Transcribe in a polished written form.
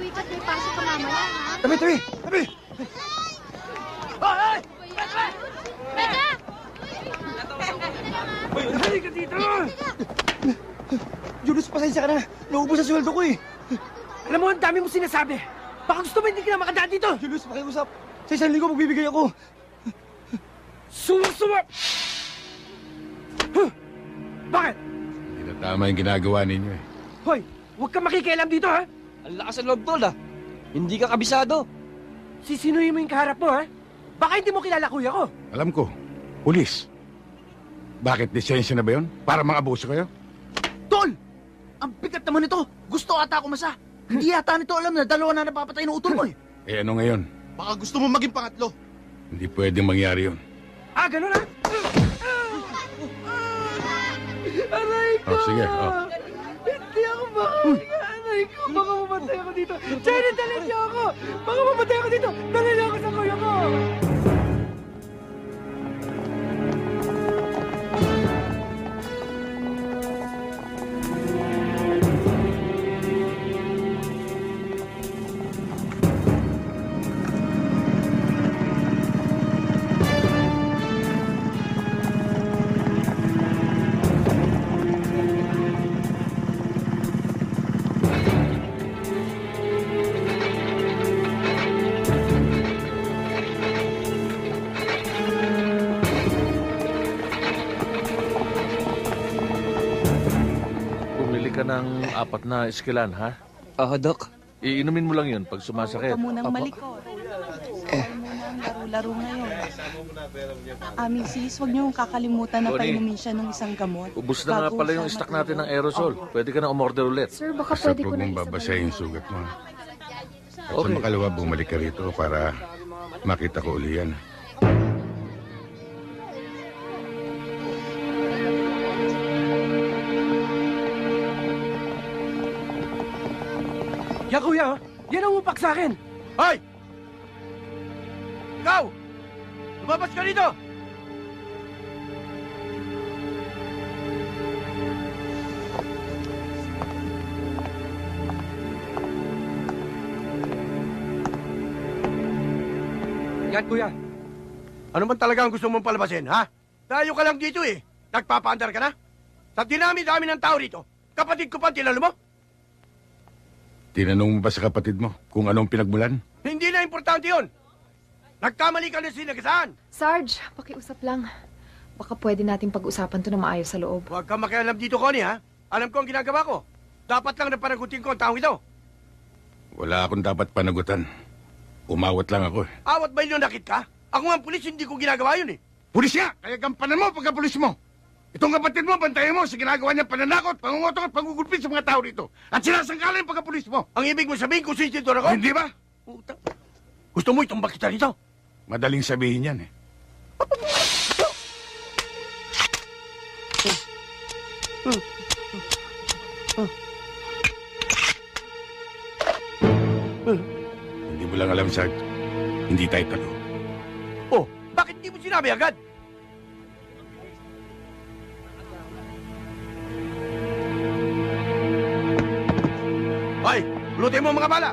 Quick at may pasok ka mamaya, ha? Tabi! Tabi! Hoy! Teka! Halika dito! Julius, pasensya ka na. Naubos ang sweldo ko eh. Alam mo, ang dami mo sinasabi. Baka gusto mo hindi ka na makadaan dito. Julius, pakiusap. Sa 1 linggo magbibigay ako. Suwa! Huh? Bakit? Hindi na tama yung ginagawa ninyo eh. Hoy, huwag kang makikialam dito, ha? Ang lakas ng loob, tol, ha? Hindi ka kabisado. Sisinuhin mo yung kaharap mo, ha? Baka hindi mo kilala kuya ko. Alam ko, pulis. Bakit lisensya na ba yun? Para mga abuso kayo? Tol! Ang bigat naman nito. Gusto ata ako masa. Hindi yata nito alam na dalawa na napapatay ng utol mo eh. Eh ano ngayon? Baka gusto mo maging pangatlo. Hindi pwedeng mangyari yun. Ah, ganun, ha? Aray ko! Oh, sige, oh. Hindi ako makahinga. Aray ko, baka mamatay ako dito. Jenny, dalhin niyo ako! Baka mamatay ako dito. Dalhin niyo ako sa kuya ko! Bumili ka ng 4 na iskilan, ha? Oo, Dok. Iinumin mo lang yun pag sumasakit. Huwag ka munang malikot. Huwag munang laro-laro ngayon. Mrs., huwag niyo kakalimutan na Tony. painumin siya ng isang gamot. Ubus na nga Bago pala siya yung stock matulog. natin ng aerosol. Pwede ka na umorder ulit. Sir, baka Basta pwede ko huwag na mong babasahin yung sugat mo. At Okay. sa makalawa, bumalik ka rito para makita ko uli yan. Yan, kuya, oh. Yan ang upak sa akin. Hoy! Ikaw! Lumabas ka dito! Yan, kuya. Ano man talaga ang gusto mong palabasin, ha? Tayo ka lang dito eh. Nagpapaandar ka na? Sa dinami-dami ng tao rito, kapatid ko pa ang tinalo mo? Tinanong mo ba sa kapatid mo kung anong pinagmulan? Hindi na importante yun. Nagkamali ka na sinagasaan. Sarge, pakiusap lang. Baka pwede nating pag-usapan to na maayos sa loob. Huwag kang makialam dito, Connie, ha? Alam ko ang ginagawa ko. Dapat lang na panagutin ko ang taong ito. Wala akong dapat panagutan. Umawat lang ako eh. Awat ba yun nakit ka? Ako nga ang pulis, hindi ko ginagawa yun eh. Pulis nga! Kaya gampanan mo pagka-pulis mo! Itong kapatid mo, bantayan mo sa ginagawa niya pananakot, pangungotok at pangugulpit sa mga tao dito. At sinasangkala yung pagka-pulis mo. Ang ibig mo sabihin kung sinsidor ako? Hindi ba? Puta. Gusto mo itumbak kita rito? Madaling sabihin yan eh. Hindi mo lang alam, Sarge. Hindi tayo talo. Oh, bakit di mo sinabi agad? Hoy, lutin mo ang mga bala!